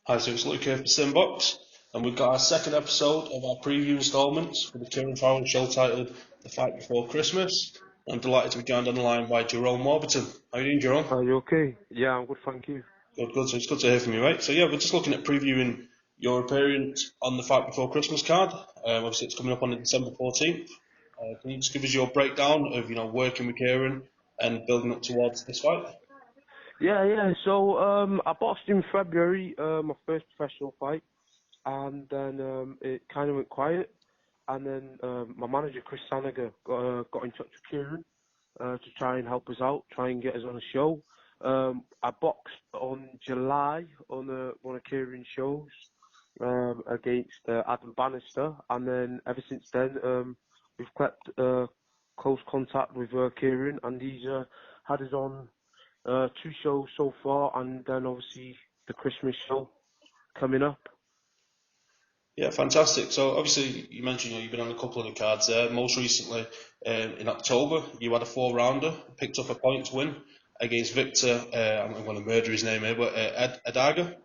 Hi, so it's Luke here for SimBoxx, and we've got our second episode of our preview instalments for the Kieran Farrell show titled The Fight Before Christmas. I'm delighted to be joined on the line by Gerome Warburton. How are you doing, Jerome? Are you okay? Yeah, I'm good, thank you. Good, good. So it's good to hear from you, mate. So yeah, we're just looking at previewing your appearance on the Fight Before Christmas card. Obviously, it's coming up on December 14th. Can you just give us your breakdown of working with Kieran and building up towards this fight? Yeah. So, I boxed in February, my first professional fight, and then it kind of went quiet. And then my manager Chris Sanager got in touch with Kieran to try and help us out, try and get us on a show. I boxed on July on one of Kieran's shows against Adam Bannister, and then ever since then we've kept close contact with Kieran, and he's had us on two shows so far, and then obviously the Christmas show coming up. Yeah, fantastic. So obviously you mentioned you've been on a couple of the cards there. Most recently, in October, you had a four-rounder, picked up a points win against Victor. I'm going to murder his name here, but Adaga.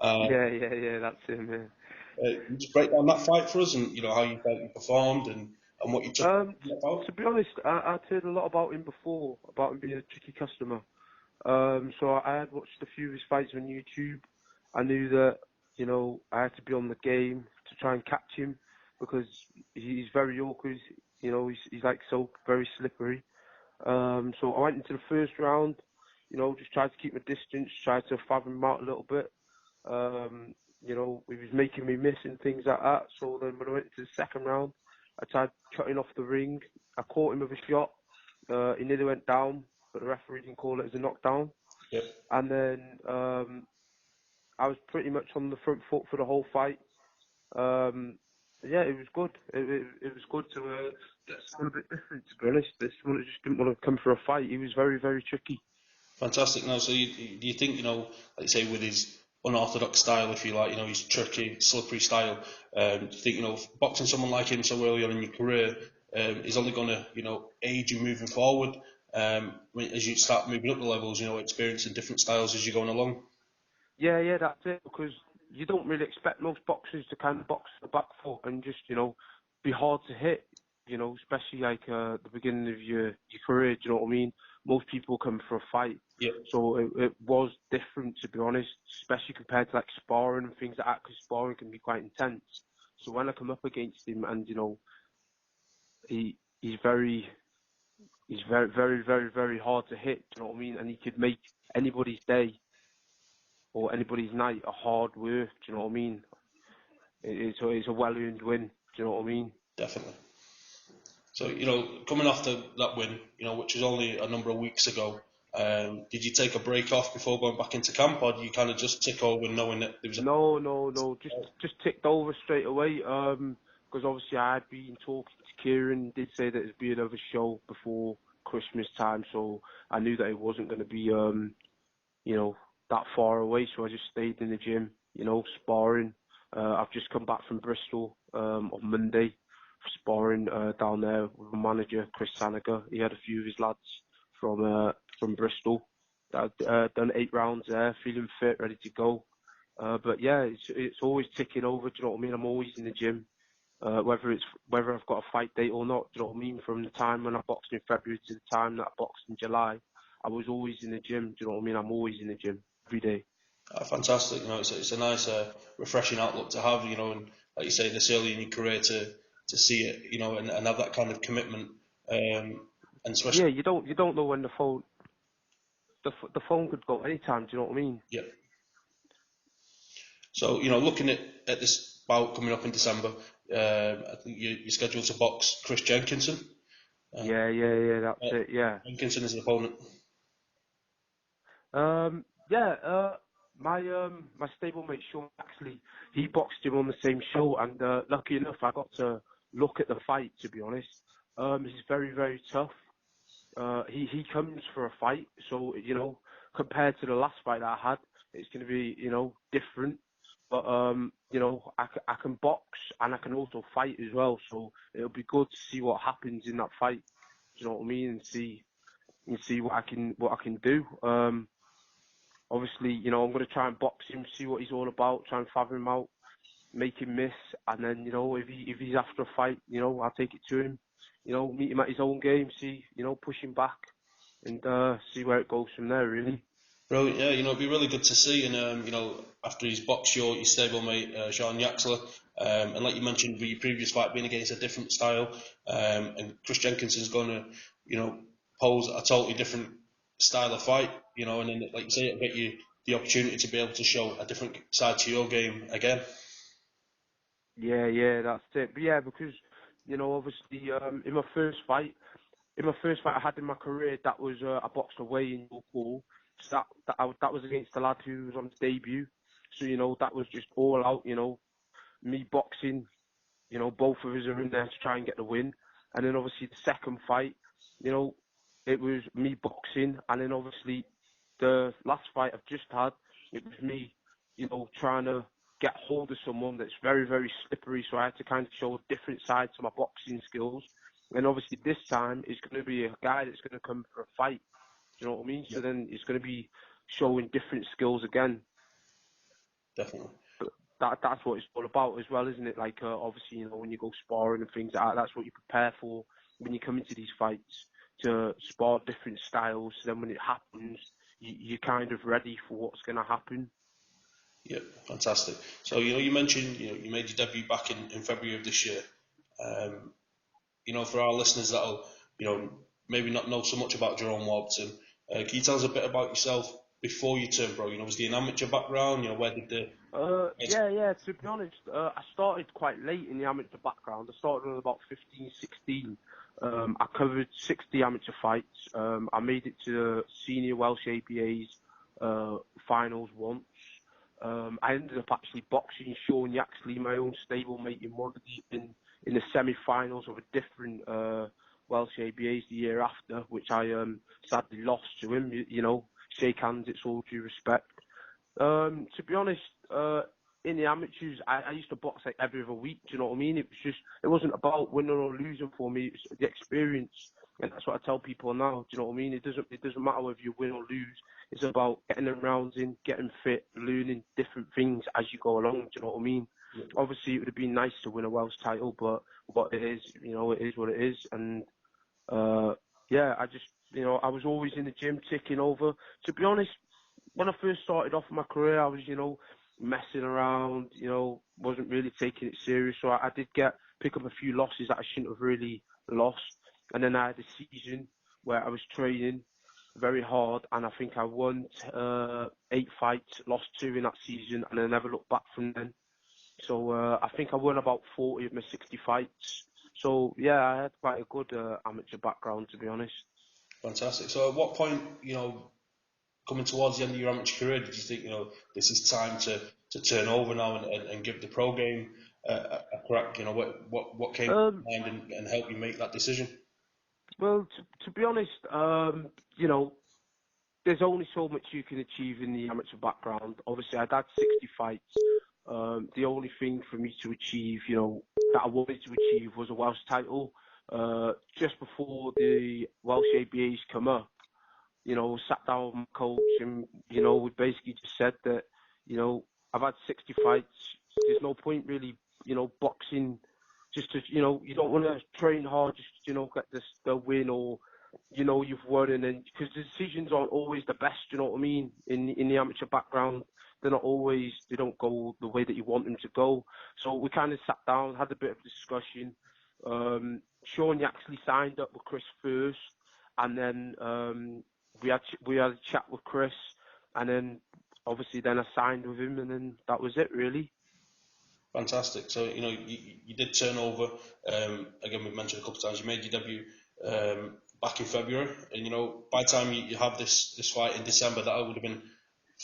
Yeah, that's him. Yeah. Can you just break down that fight for us, and how you felt you performed and what you took about? To be honest, I'd heard a lot about him before, about him being a tricky customer. So I had watched a few of his fights on YouTube. I knew that, I had to be on the game to try and catch him because he's very awkward. He's like so very slippery. So I went into the first round, just tried to keep my distance, tried to fathom him out a little bit. He was making me miss and things like that. So then when I went to the second round, I tried cutting off the ring. I caught him with a shot. He nearly went down, but the referee didn't call it as a knockdown. Yep. And then I was pretty much on the front foot for the whole fight. Yeah, it was good. It was good to get someone a bit different, to be honest. This one just didn't want to come for a fight. He was very, very tricky. Fantastic. Now, so do you think, like you say, with his unorthodox style, if you like, his tricky, slippery style, do you think, boxing someone like him so early on in your career is only going to, aid you moving forward as you start moving up the levels, experiencing different styles as you're going along? Yeah, that's it. Because you don't really expect most boxers to kind of box the back foot and just, be hard to hit. Especially like the beginning of your career. Do you know what I mean? Most people come for a fight, Yeah. so it was different, to be honest, especially compared to like sparring and things like that. Because sparring can be quite intense. So when I come up against him, and he he's very very hard to hit. Do you know what I mean? And he could make anybody's day or anybody's night a hard work. Do you know what I mean? It's a well-earned win. Do you know what I mean? Definitely. So, coming off that win, which was only a number of weeks ago, did you take a break off before going back into camp, or do you kind of just tick over knowing that there was a... No. Just ticked over straight away. Because obviously I had been talking to Kieran. Did say that it'd be another show before Christmas time, so I knew that it wasn't going to be that far away. So I just stayed in the gym, sparring. I've just come back from Bristol on Monday, sparring down there with my manager Chris Sanager. He had a few of his lads from Bristol. That done 8 rounds there, feeling fit, ready to go. But yeah, it's always ticking over. Do you know what I mean? I'm always in the gym, whether I've got a fight date or not. Do you know what I mean? From the time when I boxed in February to the time that I boxed in July, I was always in the gym. Do you know what I mean? I'm always in the gym every day. Fantastic. It's a nice, refreshing outlook to have, and like you say, this early in your career to see it, and have that kind of commitment, and especially, Yeah, you don't know when the phone could go anytime. Do you know what I mean? yeah. So, looking at this bout coming up in December, I think you're scheduled to box Chris Jenkinson. Uh, Yeah. That's uh, it. Yeah. Jenkinson is an opponent. Yeah. My stablemate Sean actually he boxed him on the same show, and lucky enough I got to look at the fight. To be honest, he's very very tough. He comes for a fight, so compared to the last fight that I had, it's going to be different. But I can box and I can also fight as well, so it'll be good to see what happens in that fight. Do you know what I mean? And see what I can do. obviously, you know, I'm going to try and box him, see what he's all about, try and fathom him out, make him miss, and then, you know, if he's after a fight, you know, I'll take it to him, you know, meet him at his own game, see, you know, push him back, and see where it goes from there, really. Brilliant, yeah, you know, it'd be really good to see. And, you know, after he's boxed your stablemate, Sean Yaxler, and like you mentioned, with your previous fight being against a different style, and Chris Jenkinson's going to, you know, pose a totally different style of fight, you know, and then, like you say, it'll get you the opportunity to be able to show a different side to your game again. Yeah, that's it. But yeah, because, you know, obviously, in my first fight I had in my career, that was I boxed away in Liverpool. So that was against the lad who was on his debut. So, you know, that was just all out, you know, me boxing, you know, both of us are in there to try and get the win. And then obviously the second fight, you know, it was me boxing. And then obviously the last fight I've just had, it was me, you know, trying to get hold of someone that's very, very slippery. So I had to kind of show a different side to my boxing skills. And obviously this time it's going to be a guy that's going to come for a fight. Do you know what I mean? Yeah, So then it's going to be showing different skills again. definitely. But that's what it's all about as well, isn't it? Like obviously, you know, when you go sparring and things like that, that's what you prepare for when you come into these fights, to spar different styles. So then when it happens, you're kind of ready for what's going to happen. Yeah, fantastic. So, you know, you mentioned, you know, you made your debut back in February of this year. Um, you know, for our listeners that'll, you know, maybe not know so much about Gerome Warburton, can you tell us a bit about yourself before you turned pro? You know, was there an amateur background? You know, where did the... Yeah. To be honest, I started quite late in the amateur background. I started when about 15, 16. I covered 60 amateur fights. I made it to the senior Welsh ABA's finals once. I ended up actually boxing Sean Yaxley, my own stablemate, in the semi-finals of a different Welsh ABA's the year after, which I sadly lost to him. You know, shake hands, it's all due respect. To be honest, in the amateurs, I used to box like every other week. Do you know what I mean? It wasn't about winning or losing for me. It's the experience, and that's what I tell people now. Do you know what I mean? It doesn't matter whether you win or lose. It's about getting the rounds in, getting fit, learning different things as you go along. Do you know what I mean? Obviously, it would have been nice to win a Welsh title, but what it is, you know, it is what it is. And yeah, I was always in the gym ticking over. To be honest, when I first started off my career, I was, you know, messing around, you know, wasn't really taking it serious. So I did pick up a few losses that I shouldn't have really lost. And then I had a season where I was training very hard, and I think I won 8 fights, lost 2 in that season, and I never looked back from then. So I think I won about 40 of my 60 fights. So yeah, I had quite a good amateur background, to be honest. Fantastic. So at what point, you know, coming towards the end of your amateur career, did you think, you know, this is time to turn over now and give the pro game a crack? You know, what came to Um, mind and helped you make that decision? well, to be honest, you know, there's only so much you can achieve in the amateur background. Obviously, I'd had 60 fights. The only thing for me to achieve, you know, that I wanted to achieve was a Welsh title. Just before the Welsh ABAs come up, you know, sat down with my coach and, you know, we basically just said that, you know, I've had 60 fights. There's no point really, you know, boxing just to, you know, you don't want to train hard just, you know, get the win, or, you know, you've won, and then, because the decisions aren't always the best, you know what I mean, in the amateur background. They're not always, they don't go the way that you want them to go. So we kind of sat down, had a bit of discussion. Sean actually signed up with Chris first, and then we had a chat with Chris, and then obviously then I signed with him, and then that was it really. Fantastic. So, you know, you did turn over. Again, we've mentioned a couple of times, you made your debut back in February. And, you know, by the time you have this fight in December, that would have been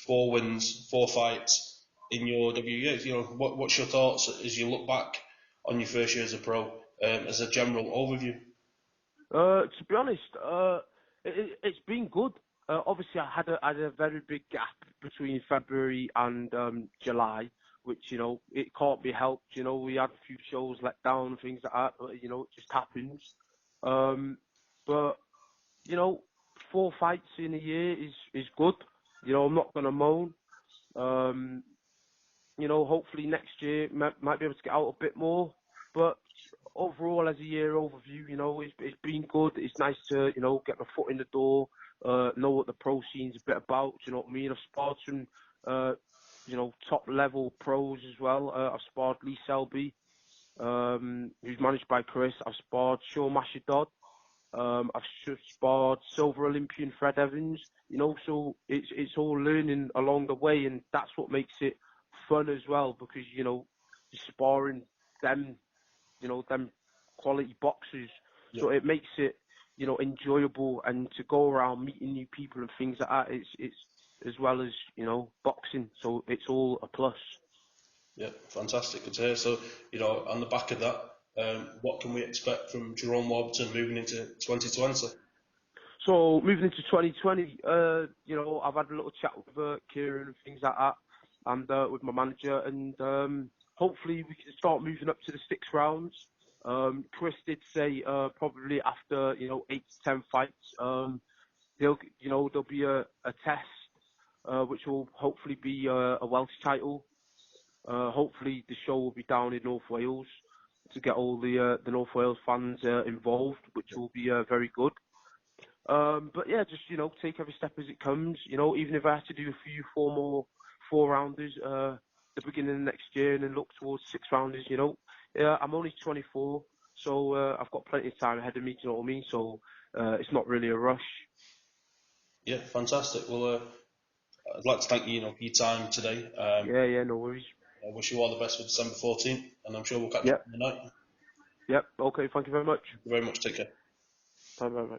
4 wins, 4 fights in your debut year. You know, what's your thoughts as you look back on your first year as a pro, as a general overview? To be honest, it's been good. Obviously, I had a very big gap between February and July, which, you know, it can't be helped. You know, we had a few shows let down and things like that, but, you know, it just happens. But, you know, 4 fights in a year is good. You know, I'm not going to moan. Um, you know, hopefully next year might be able to get out a bit more. But overall, as a year overview, you know, it's been good. It's nice to, you know, get my foot in the door, know what the pro scene's a bit about. You know what I mean? I've sparred some, you know, top level pros as well. I've sparred Lee Selby, who's managed by Chris. I've sparred Sean Mashadod. I've sparred Silver Olympian Fred Evans, you know, so it's all learning along the way, and that's what makes it fun as well, because, you know, you're sparring them, you know, them quality boxers, Yeah. so it makes it, you know, enjoyable, and to go around meeting new people and things like that, it's as well as, you know, boxing, so it's all a plus. Yeah, fantastic. Good to hear. So, you know, on the back of that, what can we expect from Gerome Warburton moving into 2020? So moving into 2020, you know, I've had a little chat with Kieran and things like that, and with my manager, and hopefully we can start moving up to the 6 rounds. Chris did say probably after, you know, 8 to 10 fights, there'll be a test, which will hopefully be a Welsh title. Hopefully the show will be down in North Wales to get all the North Wales fans involved, which will be very good. But yeah, just, you know, take every step as it comes. You know, even if I have to do a few more 4 rounders, the beginning of next year, and then look towards 6 rounders. You know, I'm only 24, so I've got plenty of time ahead of me. Do you know what I mean? So it's not really a rush. Yeah, fantastic. Well, I'd like to thank you, you know, for your time today. Yeah, no worries. I wish you all the best for December 14th, and I'm sure we'll catch up Yep, on the night. Thank yep. Okay, thank you very much. you very much. Take care. Bye, bye, bye.